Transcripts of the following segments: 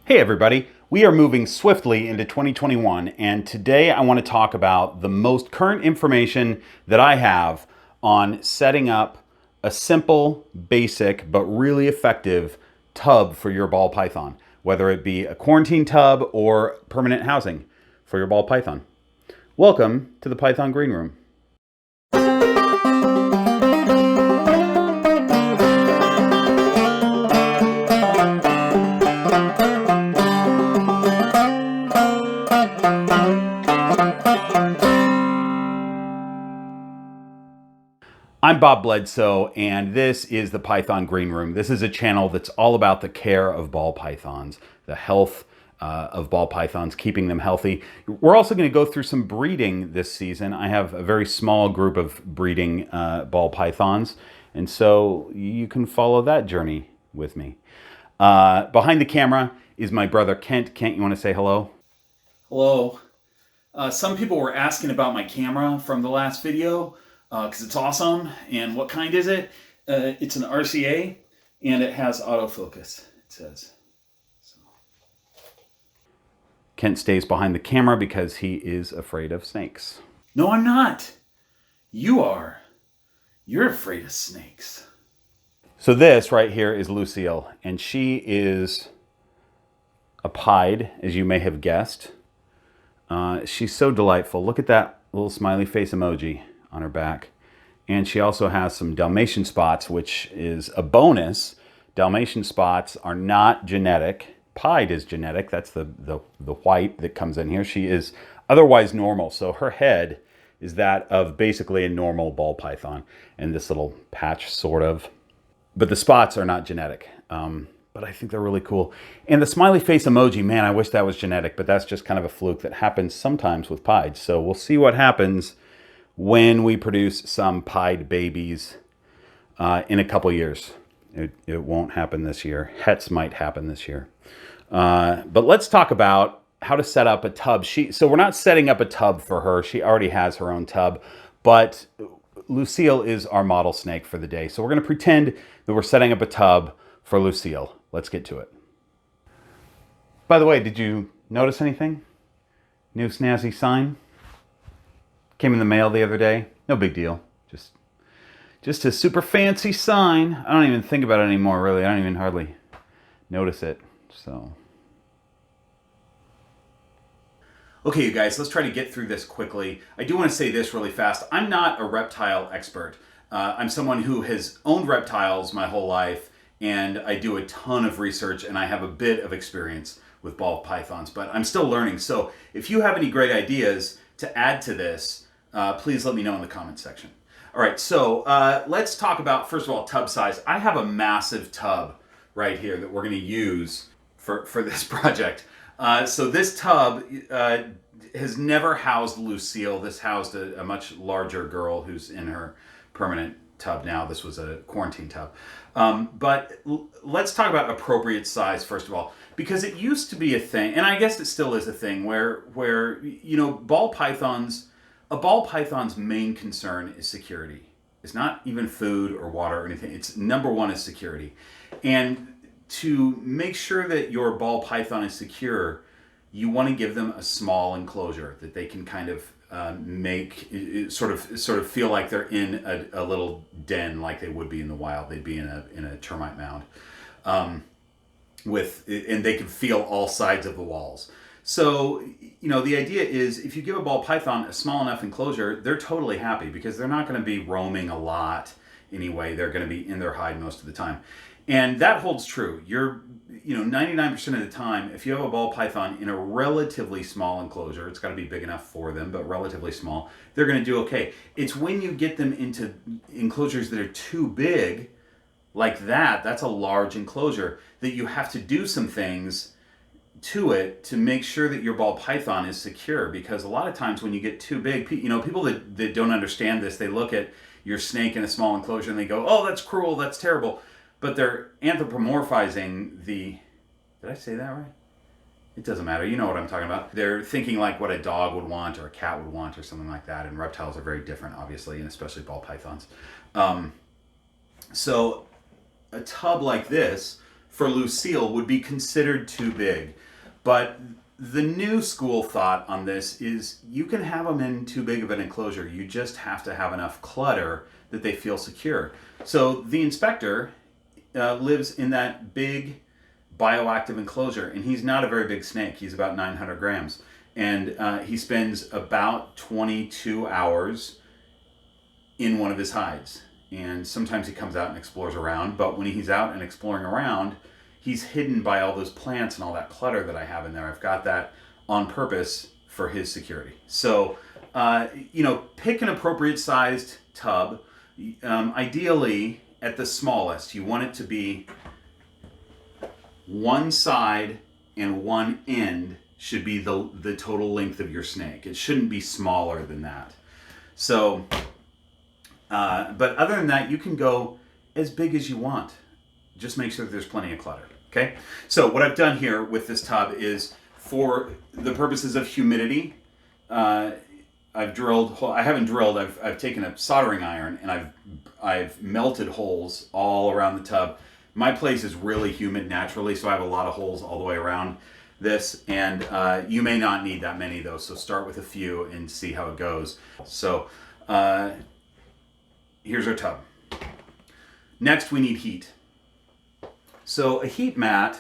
Hey everybody, we are moving swiftly into 2021 and today I want to talk about the most current information that I have on setting up a simple, basic, but really effective tub for your ball python, whether it be a quarantine tub or permanent housing for your ball python. Welcome to the Python Green Room. I'm Bob Bledsoe, and this is the Python Green Room. This is a channel that's all about the care of ball pythons, the health of ball pythons, keeping them healthy. We're also going to go through some breeding this season. I have a very small group of breeding ball pythons, and so you can follow that journey with me. Behind the camera is my brother Kent. Kent, you want to say hello? Hello. Some people were asking about my camera from the last video because it's awesome. And what kind is it? It's an RCA and it has autofocus, it says. So. Kent stays behind the camera because he is afraid of snakes. No, I'm not. You are. You're afraid of snakes. So this right here is Lucille, and she is a pied, as you may have guessed. She's so delightful. Look at that little smiley face emoji on her back. And she also has some Dalmatian spots, which is a bonus. Dalmatian spots are not genetic. Pied is genetic. That's the white that comes in here. She is otherwise normal. So her head is that of basically a normal ball python. And this little patch, sort of. But the spots are not genetic. But I think they're really cool. And the smiley face emoji, man, I wish that was genetic, but that's just kind of a fluke that happens sometimes with pieds. So we'll see what happens when we produce some pied babies in a couple years. It won't happen this year. Hets might happen this year. But let's talk about how to set up a tub. So we're not setting up a tub for her. She already has her own tub, but Lucille is our model snake for the day. So we're going to pretend that we're setting up a tub for Lucille. Let's get to it. By the way, did you notice anything? New snazzy sign? Came in the mail the other day. No big deal. Just a super fancy sign. I don't even think about it anymore, really. I don't even hardly notice it. So. Okay, you guys, let's try to get through this quickly. I do want to say this really fast. I'm not a reptile expert. I'm someone who has owned reptiles my whole life, and I do a ton of research, and I have a bit of experience with ball pythons, but I'm still learning. So if you have any great ideas to add to this, please let me know in the comments section. All right, so let's talk about, first of all, tub size. I have a massive tub right here that we're going to use for this project. So this tub has never housed Lucille. This housed a much larger girl who's in her permanent tub now. This was a quarantine tub. But let's talk about appropriate size first of all, because it used to be a thing, and I guess it still is a thing, where you know, a ball python's main concern is security. It's not even food or water or anything. It's number one is security. And to make sure that your ball python is secure, you want to give them a small enclosure that they can kind of make sort of feel like they're in a little den, like they would be in the wild. They'd be in a termite mound, and they can feel all sides of the walls. So you know, the idea is if you give a ball python a small enough enclosure, they're totally happy because they're not going to be roaming a lot anyway. They're going to be in their hide most of the time, and that holds true. 99% of the time, if you have a ball python in a relatively small enclosure, it's got to be big enough for them, but relatively small, they're going to do okay. It's when you get them into enclosures that are too big, like that's a large enclosure, that you have to do some things to it to make sure that your ball python is secure. Because a lot of times when you get too big, people that don't understand this, they look at your snake in a small enclosure and they go, oh, that's cruel, that's terrible. But they're anthropomorphizing did I say that right? It doesn't matter. You know what I'm talking about. They're thinking like what a dog would want or a cat would want or something like that. And reptiles are very different, obviously, and especially ball pythons. So a tub like this for Lucille would be considered too big. But the new school thought on this is you can have them in too big of an enclosure. You just have to have enough clutter that they feel secure. So the inspector lives in that big bioactive enclosure, and he's not a very big snake. He's about 900 grams. And he spends about 22 hours in one of his hides. And sometimes he comes out and explores around, but when he's out and exploring around, he's hidden by all those plants and all that clutter that I have in there. I've got that on purpose for his security. So, pick an appropriate sized tub. Ideally, at the smallest, you want it to be one side and one end should be the total length of your snake. It shouldn't be smaller than that. So, but other than that, you can go as big as you want. Just make sure that there's plenty of clutter. Okay? So what I've done here with this tub is for the purposes of humidity, I've drilled, I haven't drilled, I've taken a soldering iron and I've melted holes all around the tub. My place is really humid naturally, so I have a lot of holes all the way around this, and you may not need that many though, so start with a few and see how it goes. So here's our tub. Next we need heat. So a heat mat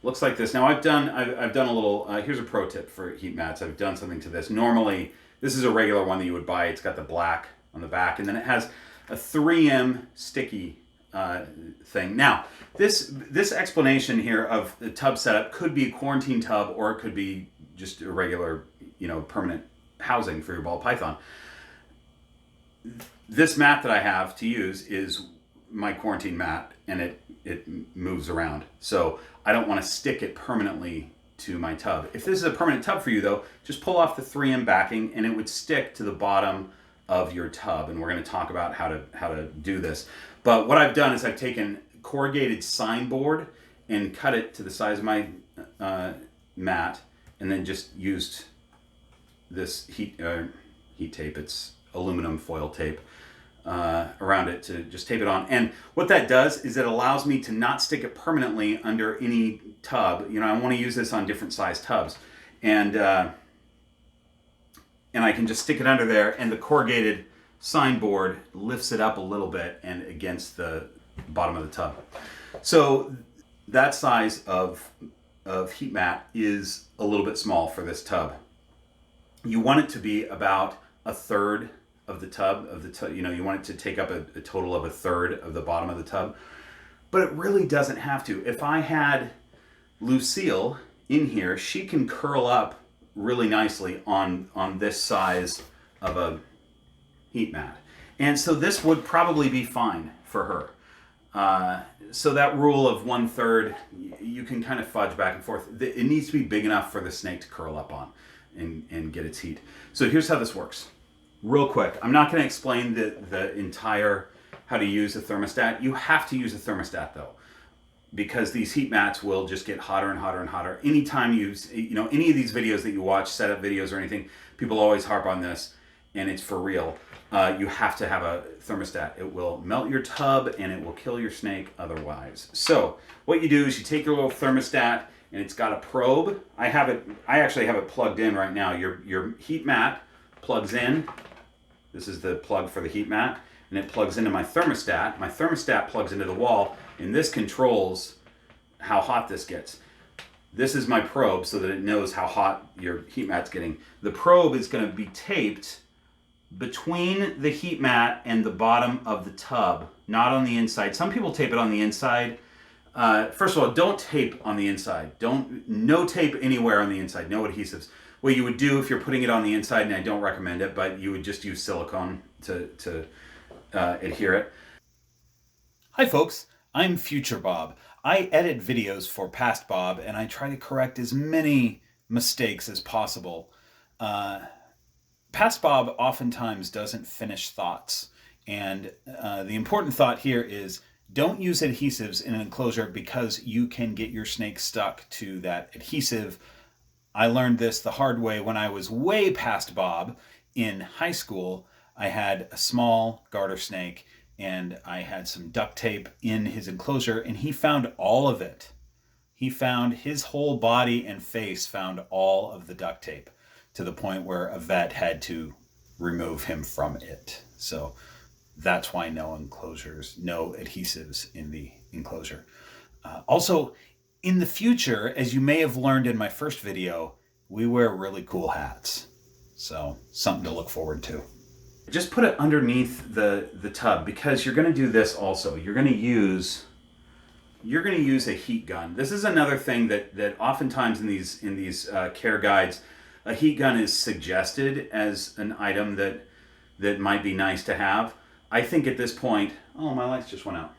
looks like this. Now I've done a little, here's a pro tip for heat mats. I've done something to this. Normally, this is a regular one that you would buy. It's got the black on the back, and then it has a 3M sticky thing. Now, this explanation here of the tub setup could be a quarantine tub, or it could be just a regular, permanent housing for your ball python. This mat that I have to use is my quarantine mat, and it moves around. So I don't want to stick it permanently to my tub. If this is a permanent tub for you though, just pull off the 3M backing and it would stick to the bottom of your tub. And we're going to talk about how to do this. But what I've done is I've taken corrugated sign board and cut it to the size of my mat, and then just used this heat tape. It's aluminum foil tape. Around it to just tape it on. And what that does is it allows me to not stick it permanently under any tub. I want to use this on different size tubs. And I can just stick it under there, and the corrugated sign board lifts it up a little bit and against the bottom of the tub. So that size of heat mat is a little bit small for this tub. You want it to be about a third of the tub, you want it to take up a total of a third of the bottom of the tub, but it really doesn't have to. If I had Lucille in here, she can curl up really nicely on this size of a heat mat, and so this would probably be fine for her. So that rule of 1/3, you can kind of fudge back and forth. It needs to be big enough for the snake to curl up on and get its heat. So here's how this works. Real quick, I'm not going to explain the entire how to use a thermostat. You have to use a thermostat though, because these heat mats will just get hotter and hotter and hotter. Anytime any of these videos that you watch, setup videos or anything, people always harp on this, and it's for real. You have to have a thermostat. It will melt your tub and it will kill your snake otherwise. So what you do is you take your little thermostat, and it's got a probe. I actually have it plugged in right now. Your heat mat plugs in. This is the plug for the heat mat, and it plugs into my thermostat. My thermostat plugs into the wall, and this controls how hot this gets. This is my probe so that it knows how hot your heat mat's getting. The probe is going to be taped between the heat mat and the bottom of the tub, not on the inside. Some people tape it on the inside. First of all, don't tape on the inside. No tape anywhere on the inside, no adhesives. What you would do if you're putting it on the inside, and I don't recommend it, but you would just use silicone to adhere it. Hi folks, I'm Future Bob. I edit videos for Past Bob, and I try to correct as many mistakes as possible. Past Bob oftentimes doesn't finish thoughts, and the important thought here is don't use adhesives in an enclosure because you can get your snake stuck to that adhesive. I learned this the hard way when I was way past Bob in high school. I had a small garter snake, and I had some duct tape in his enclosure, and he found all of it. He found his whole body and face, found all of the duct tape, to the point where a vet had to remove him from it. So that's why no enclosures, no adhesives in the enclosure. Also, in the future, as you may have learned in my first video, we wear really cool hats. So something to look forward to. Just put it underneath the tub, because you're going to do this also. You're going to use a heat gun. This is another thing that oftentimes in these care guides, a heat gun is suggested as an item that might be nice to have. I think at this point, oh, my lights just went out.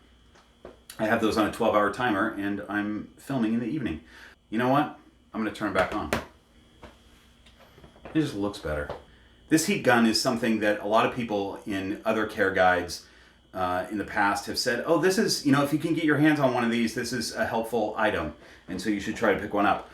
I have those on a 12-hour timer, and I'm filming in the evening. You know what? I'm going to turn it back on. It just looks better. This heat gun is something that a lot of people in other care guides in the past have said, oh, this is, if you can get your hands on one of these, this is a helpful item, and so you should try to pick one up.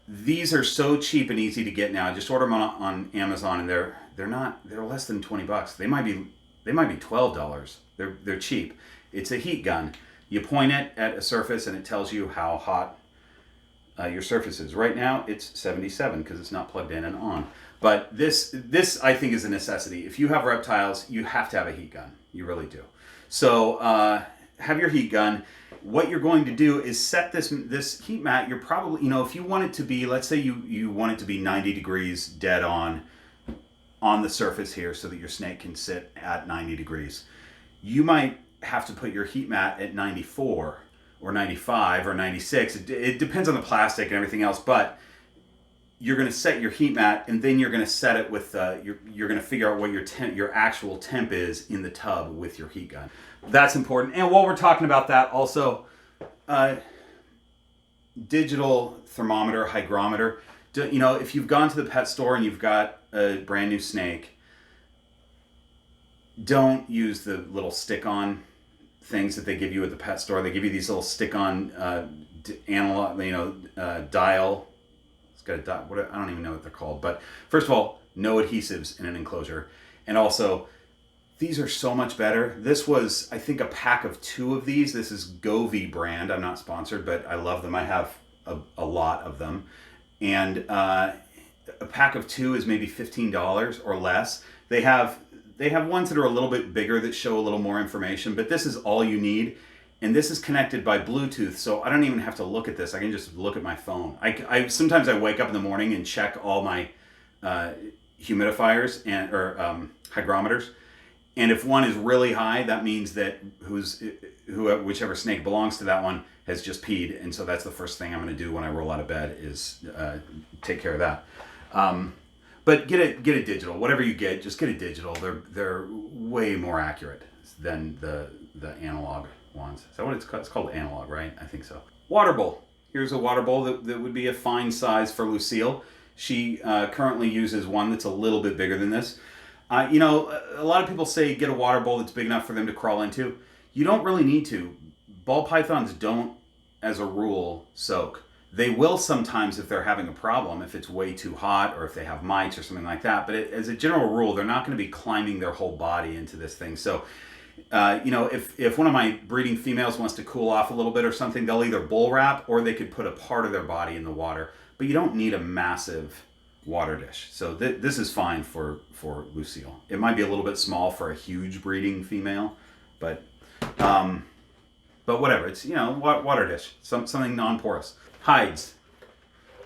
These are so cheap and easy to get now. Just order them on Amazon, and they're less than $20. They might be $12. They're cheap. It's a heat gun. You point it at a surface, and it tells you how hot your surface is. Right now, it's 77 because it's not plugged in and on. But this I think is a necessity. If you have reptiles, you have to have a heat gun. You really do. So have your heat gun. What you're going to do is set this heat mat. You're probably, if you want it to be, let's say you want it to be 90 degrees dead on the surface here, so that your snake can sit at 90 degrees. You might have to put your heat mat at 94 or 95 or 96. It depends on the plastic and everything else, but you're going to set your heat mat, and then you're going to set it with you're going to figure out what your actual temp is in the tub with your heat gun. That's important. And while we're talking about that, also digital thermometer, hygrometer. If you've gone to the pet store and you've got a brand new snake, don't use the little stick-on things that they give you at the pet store. They give you these little stick-on analog, dial. It's got a dial. I don't even know what they're called. But first of all, no adhesives in an enclosure, and also these are so much better. This was, I think, a pack of 2 of these. This is Govee brand. I'm not sponsored, but I love them. I have a lot of them, and a pack of 2 is maybe $15 or less. They have ones that are a little bit bigger that show a little more information, but this is all you need. And this is connected by Bluetooth, so I don't even have to look at this. I can just look at my phone. Sometimes I wake up in the morning and check all my humidifiers or hygrometers. And if one is really high, that means that whichever snake belongs to that one has just peed. And so that's the first thing I'm going to do when I roll out of bed is take care of that. But get it digital. Whatever you get, just get it digital. They're way more accurate than the analog ones. Is that what it's called? It's called analog, right? I think so. Water bowl. Here's a water bowl that would be a fine size for Lucille. She currently uses one that's a little bit bigger than this. A lot of people say get a water bowl that's big enough for them to crawl into. You don't really need to. Ball pythons don't, as a rule, soak. They will sometimes if they're having a problem, if it's way too hot or if they have mites or something like that. But as a general rule, they're not going to be climbing their whole body into this thing. So, if one of my breeding females wants to cool off a little bit or something, they'll either bull wrap or they could put a part of their body in the water. But you don't need a massive water dish. So this is fine for Lucille. It might be a little bit small for a huge breeding female, but whatever. It's, water dish, something non-porous. Hides.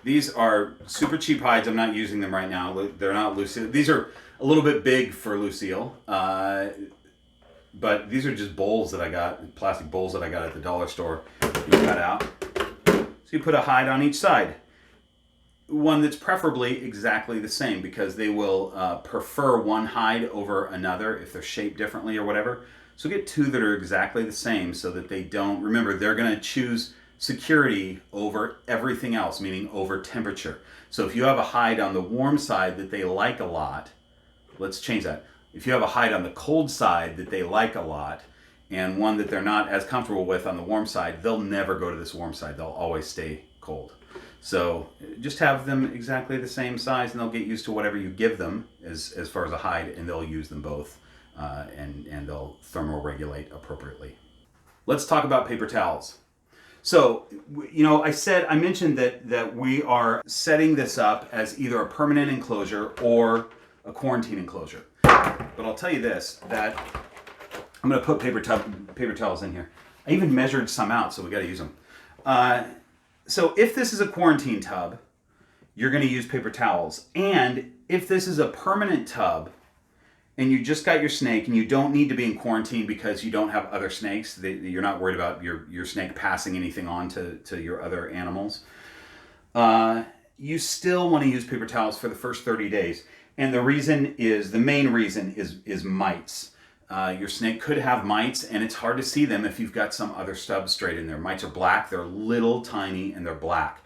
These are super cheap hides. I'm not using them right now. They're not Lucille. These are a little bit big for Lucille, but these are just bowls that I got, plastic bowls that I got at the dollar store. You cut out. So you put a hide on each side. One that's preferably exactly the same, because they will prefer one hide over another if they're shaped differently or whatever. So get 2 that are exactly the same so that they don't, remember, they're going to choose security over everything else, meaning over temperature. So if you have a hide on the warm side that they like a lot, let's change that. If you have a hide on the cold side that they like a lot, and one that they're not as comfortable with on the warm side, they'll never go to this warm side. They'll always stay cold. So just have them exactly the same size, and they'll get used to whatever you give them as far as a hide, and they'll use them both and they'll thermoregulate appropriately. Let's talk about paper towels. So, I mentioned that we are setting this up as either a permanent enclosure or a quarantine enclosure. But I'll tell you this, that I'm going to put paper towels in here. I even measured some out, so we got to use them. So if this is a quarantine tub, you're going to use paper towels. And if this is a permanent tub, and you just got your snake and you don't need to be in quarantine because you don't have other snakes, you're not worried about your snake passing anything on to your other animals, you still want to use paper towels for the first 30 days. And the main reason is mites. Your snake could have mites, and it's hard to see them if you've got some other substrate in there. Mites are black, they're little tiny, and they're black.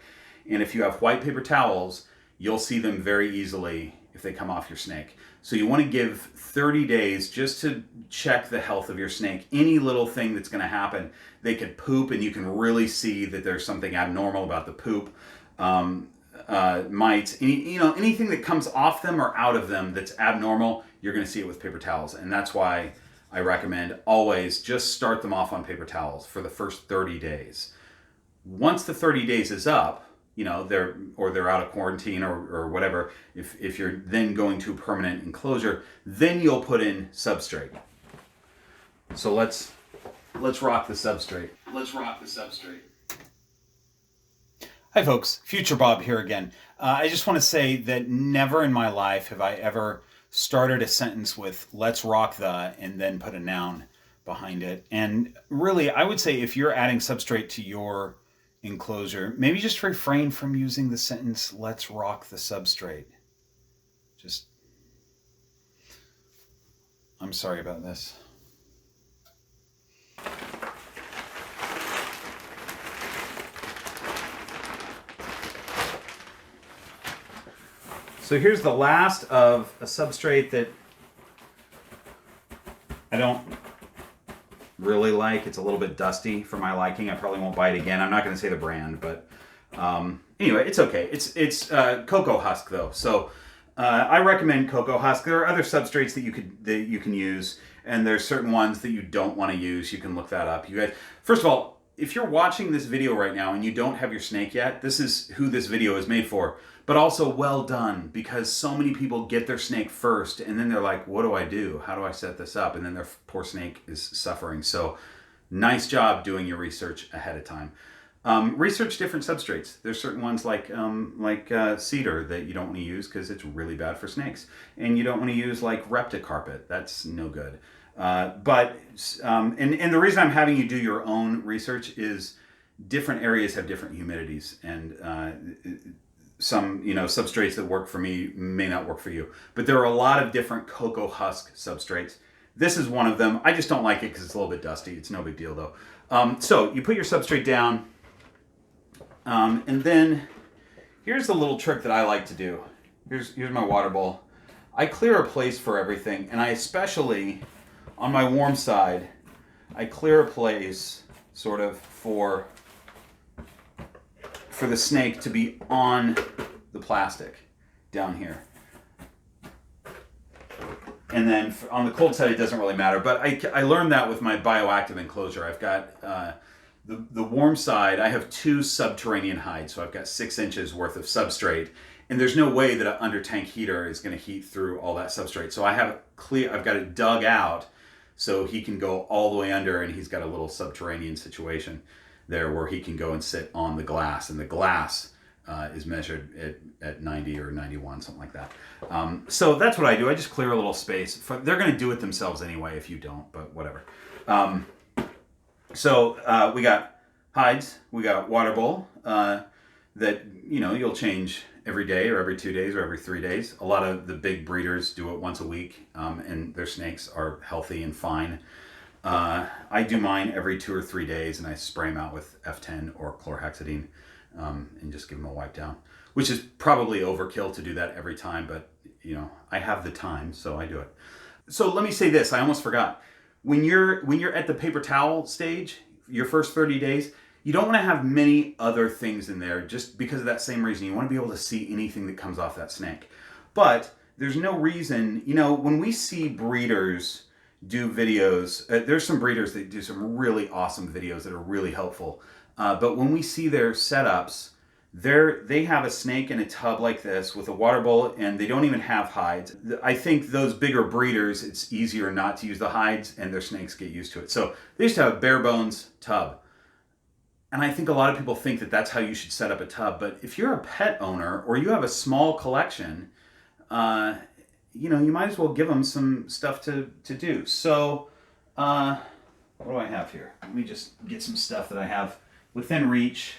And if you have white paper towels, you'll see them very easily if they come off your snake. So you want to give 30 days just to check the health of your snake. Any little thing that's going to happen, they could poop and you can really see that there's something abnormal about the poop. Mites, anything that comes off them or out of them that's abnormal, you're going to see it with paper towels. And that's why I recommend always just start them off on paper towels for the first 30 days. Once the 30 days is up, they're out of quarantine or whatever, if you're then going to permanent enclosure, then you'll put in substrate. So let's rock the substrate. Hi folks, Future Bob here again. I just want to say that never in my life have I ever started a sentence with "let's rock the" and then put a noun behind it. And really, I would say if you're adding substrate to your enclosure, maybe just refrain from using the sentence "let's rock the substrate." I'm sorry about this. So here's the last of a substrate that I don't really like. It's a little bit dusty for my liking. I probably won't buy it again. I'm not going to say the brand, but anyway, it's okay. It's cocoa husk though, so I recommend cocoa husk. There are other substrates that you can use, and there's certain ones that you don't want to use. You can look that up. You guys, first of all, if you're watching this video right now and you don't have your snake yet, this is who this video is made for. But also well done, because so many people get their snake first and then they're like, what do I do? How do I set this up? And then their poor snake is suffering. So nice job doing your research ahead of time. Research different substrates. There's certain ones like cedar that you don't want to use because it's really bad for snakes. And you don't want to use like Repticarpet. That's no good. And the reason I'm having you do your own research is different areas have different humidities, and some substrates that work for me may not work for you. But there are a lot of different cocoa husk substrates. This is one of them. I just don't like it because it's a little bit dusty. It's no big deal though. So you put your substrate down, and then here's the little trick that I like to do. Here's my water bowl. I clear a place for everything, and I especially on my warm side, I clear a place sort of for the snake to be on the plastic down here. And then on the cold side, it doesn't really matter. But I learned that with my bioactive enclosure. I've got the warm side, I have 2 subterranean hides. So I've got 6 inches worth of substrate. And there's no way that an under tank heater is going to heat through all that substrate. So I've got it dug out so he can go all the way under, and he's got a little subterranean situation there where he can go and sit on the glass, and the glass is measured at 90 or 91, something like that. So that's what I do. I just clear a little space. They're going to do it themselves anyway if you don't, but whatever. So we got hides, we got water bowl that you'll change every day or every 2 days or every 3 days. A lot of the big breeders do it once a week, and their snakes are healthy and fine. I do mine every 2 or 3 days, and I spray them out with F10 or chlorhexidine, and just give them a wipe down, which is probably overkill to do that every time, but I have the time, so I do it. So let me say this, I almost forgot. When you're at the paper towel stage, your first 30 days, you don't want to have many other things in there just because of that same reason. You want to be able to see anything that comes off that snake. But there's no reason, when we see breeders do videos. There's some breeders that do some really awesome videos that are really helpful. But when we see their setups, they have a snake in a tub like this with a water bowl, and they don't even have hides. I think those bigger breeders, it's easier not to use the hides, and their snakes get used to it. So they used to have a bare bones tub. And I think a lot of people think that that's how you should set up a tub. But if you're a pet owner or you have a small collection, you might as well give them some stuff to do. So, what do I have here? Let me just get some stuff that I have within reach.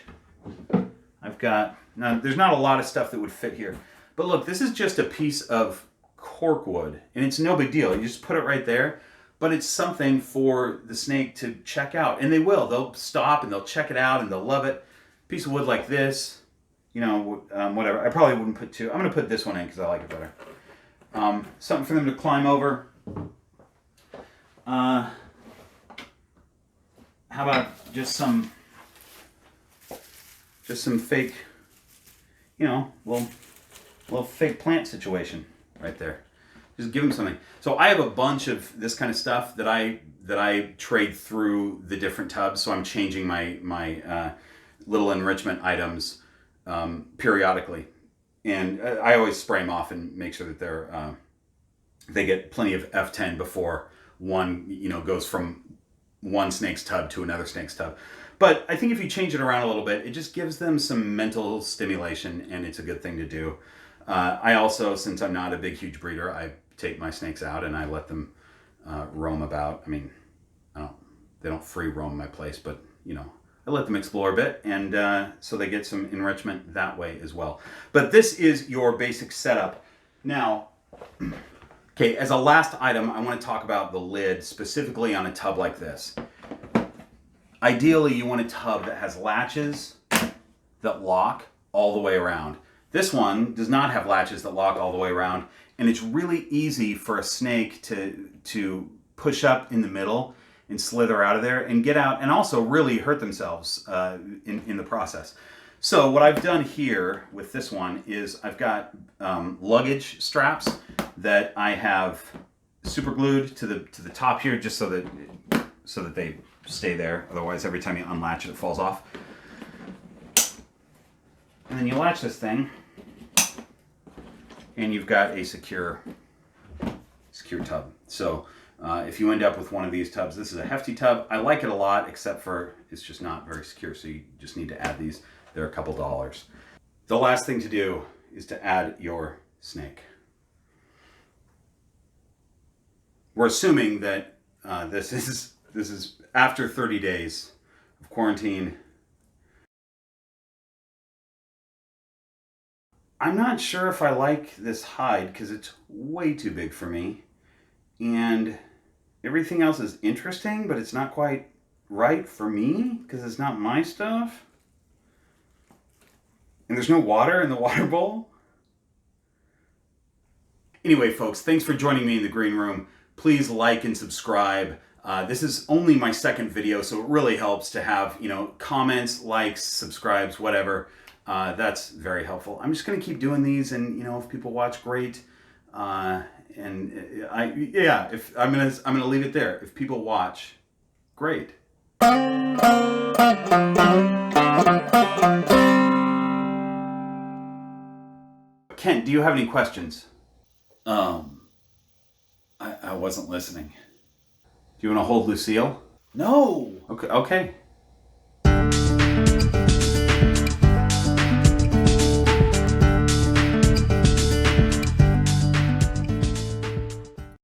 I've got, now there's not a lot of stuff that would fit here. But look, this is just a piece of cork wood, and it's no big deal. You just put it right there, but it's something for the snake to check out. And they will. They'll stop and they'll check it out and they'll love it. Piece of wood like this, whatever. I probably wouldn't put two. I'm going to put this one in because I like it better. Something for them to climb over. How about just some fake, little fake plant situation right there. Just give them something. So I have a bunch of this kind of stuff that I trade through the different tubs. So I'm changing my little enrichment items periodically, and I always spray them off and make sure that they get plenty of F10 before one goes from one snake's tub to another snake's tub. But I think if you change it around a little bit, it just gives them some mental stimulation, and it's a good thing to do. I also, since I'm not a big, huge breeder, I take my snakes out and I let them roam about. I mean, they don't free roam my place, but I let them explore a bit, and so they get some enrichment that way as well. But this is your basic setup. Now, okay, as a last item, I want to talk about the lid, specifically on a tub like this. Ideally, you want a tub that has latches that lock all the way around. This one does not have latches that lock all the way around, and it's really easy for a snake to push up in the middle and slither out of there and get out, and also really hurt themselves in the process. So what I've done here with this one is I've got luggage straps that I have super glued to the top here, just so that they stay there. Otherwise, every time you unlatch it, it falls off. And then you latch this thing, and you've got a secure tub. So if you end up with one of these tubs, this is a hefty tub. I like it a lot, except for it's just not very secure. So you just need to add these. They're a couple dollars. The last thing to do is to add your snake. We're assuming that this is after 30 days of quarantine. I'm not sure if I like this hide because it's way too big for me. And everything else is interesting, but it's not quite right for me because it's not my stuff. And there's no water in the water bowl. Anyway, folks, thanks for joining me in the green room. Please like and subscribe. This is only my second video, so it really helps to have, comments, likes, subscribes, whatever. That's very helpful. I'm just going to keep doing these, and, if people watch, great. If I'm gonna leave it there. If people watch, great. Kent, do you have any questions? I wasn't listening. Do you want to hold Lucille? No. Okay.